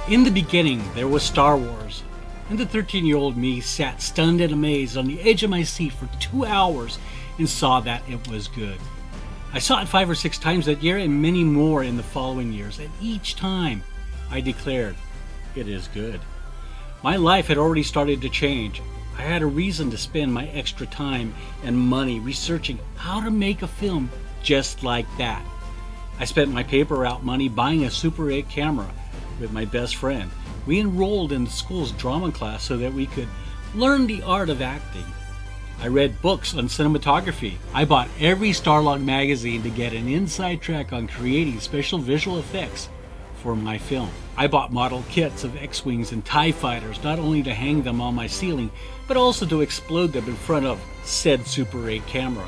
In the beginning, there was Star Wars, and the 13-year-old me sat stunned and amazed on the edge of my seat for 2 hours and saw that it was good. I saw it 5 or 6 times that year and many more in the following years, and each time I declared, it is good. My life had already started to change. I had a reason to spend my extra time and money researching how to make a film just like that. I spent my paper route money buying a Super 8 camera with my best friend. We enrolled in the school's drama class so that we could learn the art of acting. I read books on cinematography. I bought every Starlog magazine to get an inside track on creating special visual effects for my film. I bought model kits of X-Wings and TIE fighters, not only to hang them on my ceiling, but also to explode them in front of said Super 8 camera.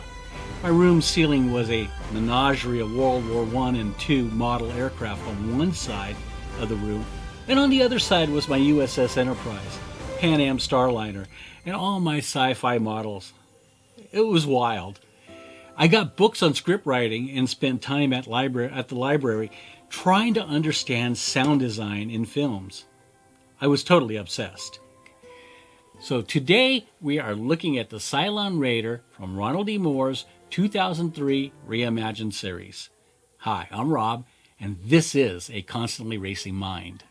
My room ceiling was a menagerie of World War I and II model aircraft on one side of the room, and on the other side was my USS Enterprise, Pan Am Starliner, and all my sci-fi models. It was wild. I got books on script writing and spent time at the library trying to understand sound design in films. I was totally obsessed. So today we are looking at the Cylon Raider from Ronald D. Moore's 2003 Reimagined series. Hi, I'm Rob, and this is A Constantly Racing Mind.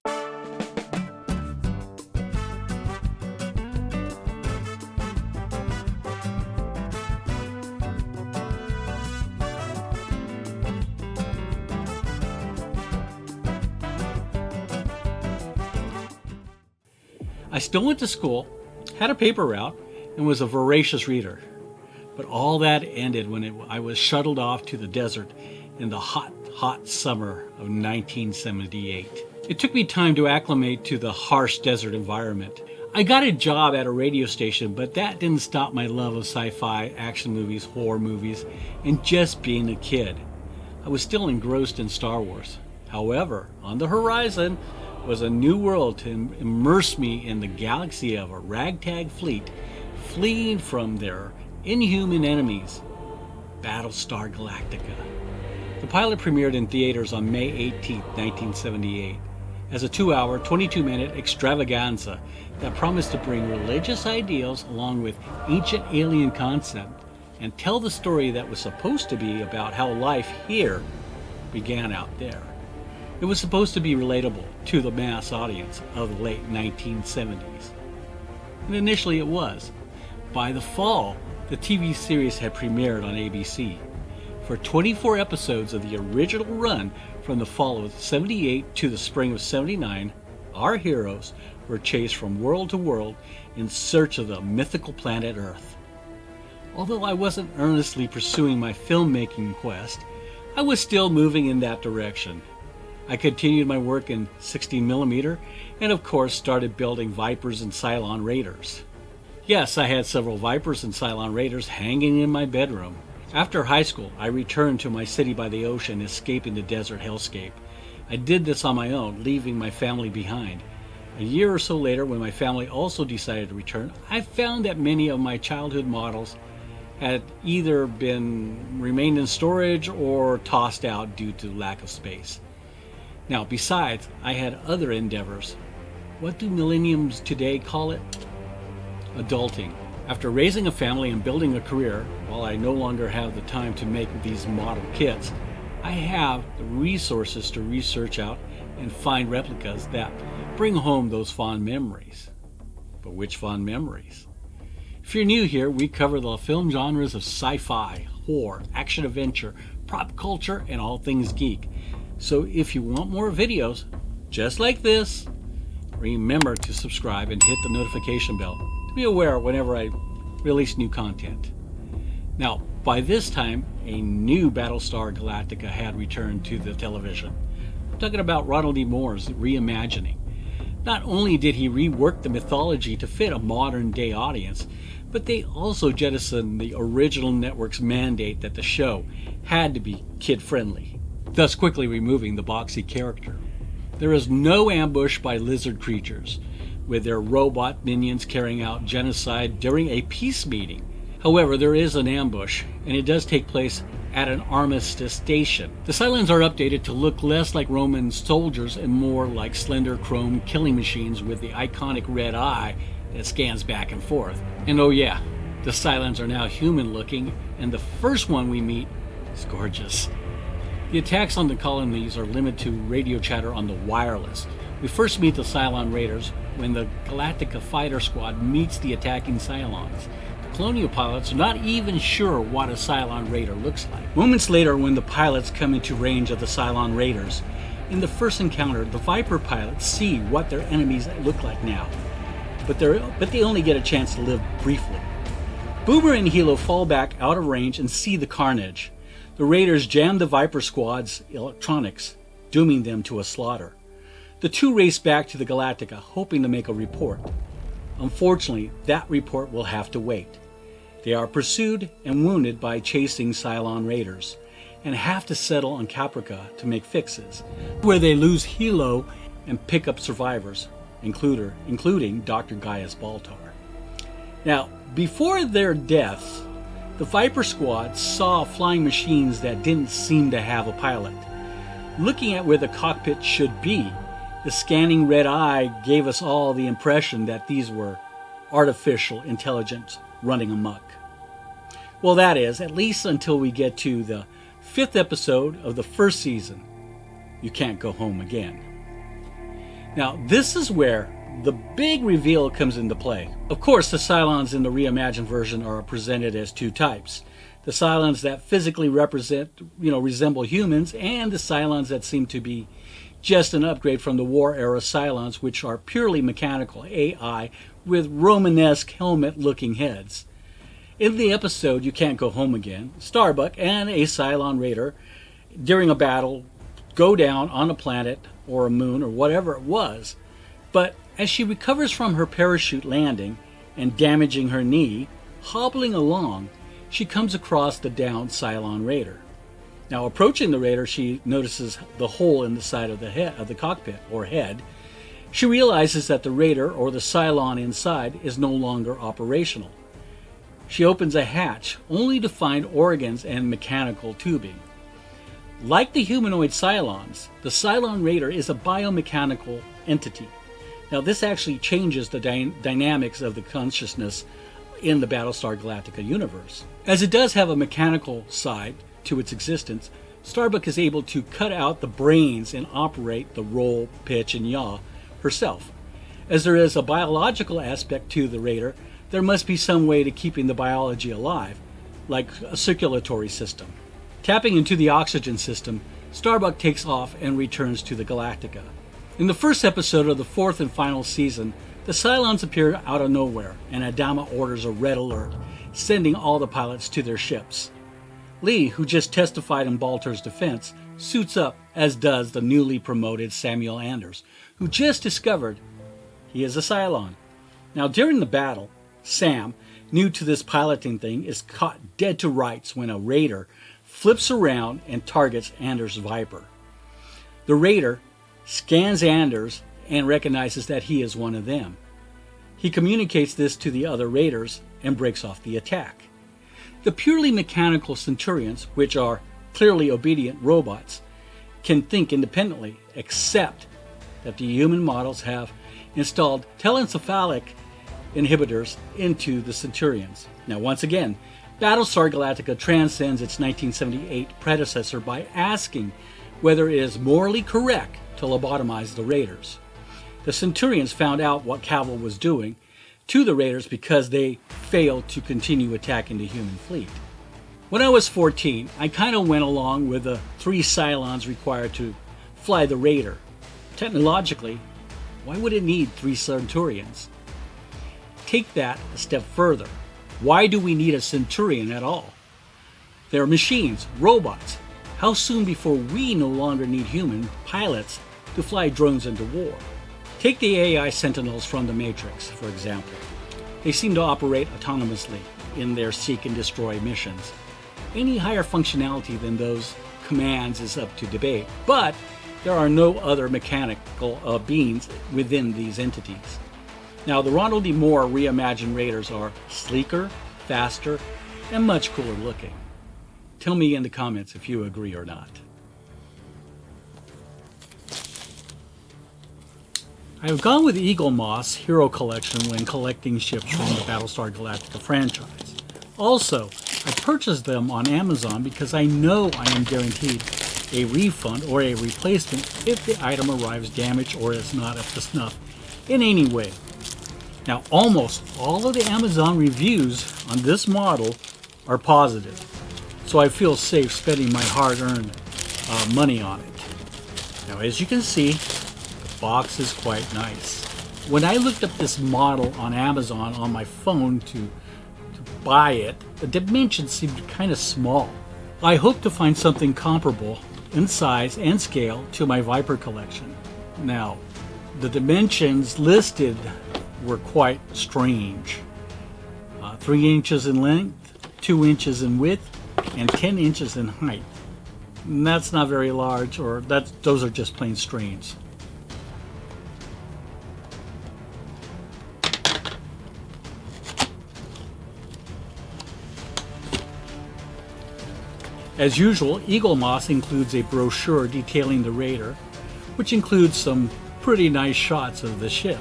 I still went to school, had a paper route, and was a voracious reader. But all that ended when I was shuttled off to the desert in the hot summer of 1978. It took me time to acclimate to the harsh desert environment. I got a job at a radio station, but that didn't stop my love of sci-fi, action movies, horror movies, and just being a kid. I was still engrossed in Star Wars. However, on the horizon was a new world to immerse me in the galaxy of a ragtag fleet fleeing from their inhuman enemies, Battlestar Galactica. The pilot premiered in theaters on May 18, 1978, as a 2-hour, 22-minute extravaganza that promised to bring religious ideals along with ancient alien concept and tell the story that was supposed to be about how life here began out there. It was supposed to be relatable to the mass audience of the late 1970s. And initially it was. By the fall, the TV series had premiered on ABC. For 24 episodes of the original run from the fall of 78 to the spring of 79, our heroes were chased from world to world in search of the mythical planet Earth. Although I wasn't earnestly pursuing my filmmaking quest, I was still moving in that direction. I continued my work in 16mm and of course started building Vipers and Cylon Raiders. Yes, I had several Vipers and Cylon Raiders hanging in my bedroom. After high school, I returned to my city by the ocean, escaping the desert hellscape. I did this on my own, leaving my family behind. A year or so later, when my family also decided to return, I found that many of my childhood models had either remained in storage or tossed out due to lack of space. Now, besides, I had other endeavors. What do millennials today call it? Adulting. After raising a family and building a career, while I no longer have the time to make these model kits, I have the resources to research out and find replicas that bring home those fond memories. But which fond memories? If you're new here, we cover the film genres of sci-fi, horror, action-adventure, pop culture, and all things geek. So if you want more videos just like this, remember to subscribe and hit the notification bell to be aware whenever I release new content. Now, by this time, a new Battlestar Galactica had returned to the television. I'm talking about Ronald D. Moore's reimagining. Not only did he rework the mythology to fit a modern-day audience, but they also jettisoned the original network's mandate that the show had to be kid-friendly, thus quickly removing the boxy character. There is no ambush by lizard creatures, with their robot minions carrying out genocide during a peace meeting. However, there is an ambush, and it does take place at an armistice station. The Cylons are updated to look less like Roman soldiers and more like slender chrome killing machines with the iconic red eye that scans back and forth. And oh yeah, the Cylons are now human looking, and the first one we meet is gorgeous. The attacks on the colonies are limited to radio chatter on the wireless. We first meet the Cylon raiders when the Galactica fighter squad meets the attacking Cylons. The colonial pilots are not even sure what a Cylon raider looks like. Moments later, when the pilots come into range of the Cylon raiders, in the first encounter, the Viper pilots see what their enemies look like now, but they only get a chance to live briefly. Boomer and Hilo fall back out of range and see the carnage. The raiders jam the Viper squad's electronics, dooming them to a slaughter. The two race back to the Galactica, hoping to make a report. Unfortunately, that report will have to wait. They are pursued and wounded by chasing Cylon raiders, and have to settle on Caprica to make fixes, where they lose Hilo and pick up survivors, including Dr. Gaius Baltar. Now, before their deaths, the Viper squad saw flying machines that didn't seem to have a pilot. Looking at where the cockpit should be, the scanning red eye gave us all the impression that these were artificial intelligence running amok. Well, that is, at least until we get to the 5th episode of the first season, You Can't Go Home Again. Now, this is where the big reveal comes into play. Of course, the Cylons in the reimagined version are presented as two types. The Cylons that physically resemble humans, and the Cylons that seem to be just an upgrade from the war-era Cylons, which are purely mechanical AI with Romanesque helmet-looking heads. In the episode You Can't Go Home Again, Starbuck and a Cylon raider, during a battle, go down on a planet or a moon or whatever it was. But as she recovers from her parachute landing and damaging her knee, hobbling along, she comes across the downed Cylon raider. Now, approaching the raider, she notices the hole in the side of the head of the cockpit or head. She realizes that the raider, or the Cylon inside, is no longer operational. She opens a hatch, only to find organs and mechanical tubing. Like the humanoid Cylons, the Cylon raider is a biomechanical entity. Now, this actually changes the dynamics of the consciousness in the Battlestar Galactica universe. As it does have a mechanical side to its existence, Starbuck is able to cut out the brains and operate the roll, pitch, and yaw herself. As there is a biological aspect to the raider, there must be some way to keeping the biology alive, like a circulatory system. Tapping into the oxygen system, Starbuck takes off and returns to the Galactica. In the first episode of the 4th and final season, the Cylons appear out of nowhere, and Adama orders a red alert, sending all the pilots to their ships. Lee, who just testified in Baltar's defense, suits up, as does the newly promoted Samuel Anders, who just discovered he is a Cylon. Now, during the battle, Sam, new to this piloting thing, is caught dead to rights when a raider flips around and targets Anders' Viper. The raider scans Anders and recognizes that he is one of them. He communicates this to the other raiders and breaks off the attack. The purely mechanical Centurions, which are clearly obedient robots, can think independently, except that the human models have installed telencephalic inhibitors into the Centurions. Now, once again, Battlestar Galactica transcends its 1978 predecessor by asking whether it is morally correct to lobotomize the raiders. The Centurions found out what Cavill was doing to the raiders because they failed to continue attacking the human fleet. When I was 14, I kind of went along with the 3 Cylons required to fly the raider. Technologically, why would it need 3 Centurions? Take that a step further. Why do we need a Centurion at all? They're machines, robots. How soon before we no longer need human pilots to fly drones into war? Take the AI Sentinels from the Matrix, for example. They seem to operate autonomously in their seek and destroy missions. Any higher functionality than those commands is up to debate, but there are no other mechanical beings within these entities. Now, the Ronald D. Moore reimagined raiders are sleeker, faster, and much cooler looking. Tell me in the comments if you agree or not. I have gone with Eaglemoss Hero Collection when collecting ships from the Battlestar Galactica franchise. Also, I purchased them on Amazon because I know I am guaranteed a refund or a replacement if the item arrives damaged or is not up to snuff in any way. Now, almost all of the Amazon reviews on this model are positive, so I feel safe spending my hard-earned money on it. Now, as you can see, the box is quite nice. When I looked up this model on Amazon on my phone to buy it, the dimensions seemed kind of small. I hope to find something comparable in size and scale to my Viper collection. Now, the dimensions listed were quite strange. 3 inches in length, 2 inches in width, and 10 inches in height. And that's not very large, or those are just plain strange. As usual, Eaglemoss includes a brochure detailing the Raider, which includes some pretty nice shots of the ship.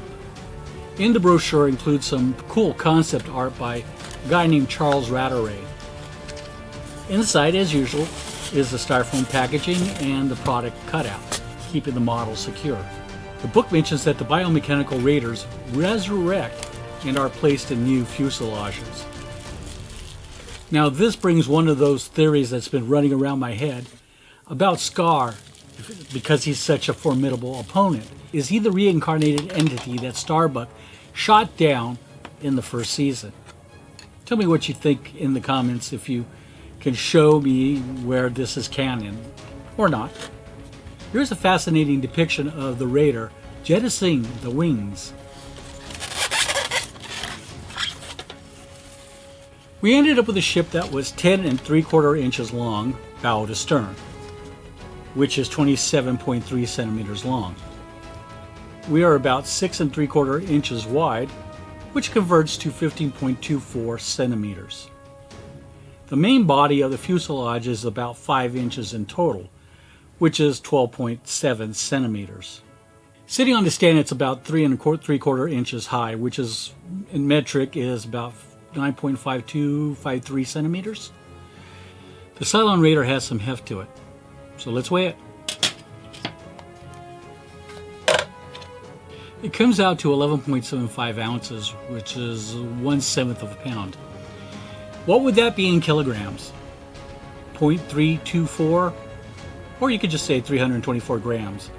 In the brochure includes some cool concept art by a guy named Charles Rattray. Inside, as usual, is the styrofoam packaging and the product cutout, keeping the model secure. The book mentions that the biomechanical Raiders resurrect and are placed in new fuselages. Now, this brings one of those theories that's been running around my head about Scar, because he's such a formidable opponent. Is he the reincarnated entity that Starbuck shot down in the first season? Tell me what you think in the comments if you can show me where this is canon or not. Here's a fascinating depiction of the Raider jettisoning the wings. We ended up with a ship that was 10 3/4 inches long, bow to stern, which is 27.3 centimeters long. We are about 6 3/4 inches wide, which converts to 15.24 centimeters. The main body of the fuselage is about 5 inches in total, which is 12.7 centimeters. Sitting on the stand, it's about 3 3/4 inches high, which is in metric is about 9.5253 centimeters. The Cylon Raider has some heft to it, so let's weigh it. It comes out to 11.75 ounces, which is 1/7 of a pound. What would that be in kilograms? 0.324, or you could just say 324 grams.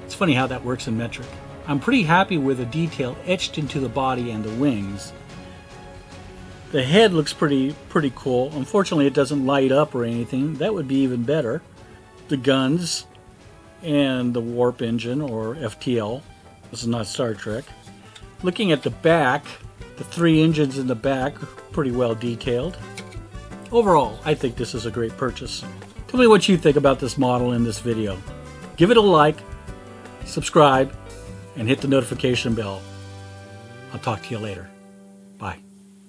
It's funny how that works in metric. I'm pretty happy with the detail etched into the body and the wings. The head looks pretty cool. Unfortunately, it doesn't light up or anything. That would be even better. The guns and the warp engine, or FTL. This is not Star Trek. Looking at the back, the 3 engines in the back, pretty well detailed. Overall, I think this is a great purchase. Tell me what you think about this model in this video. Give it a like, subscribe, and hit the notification bell. I'll talk to you later.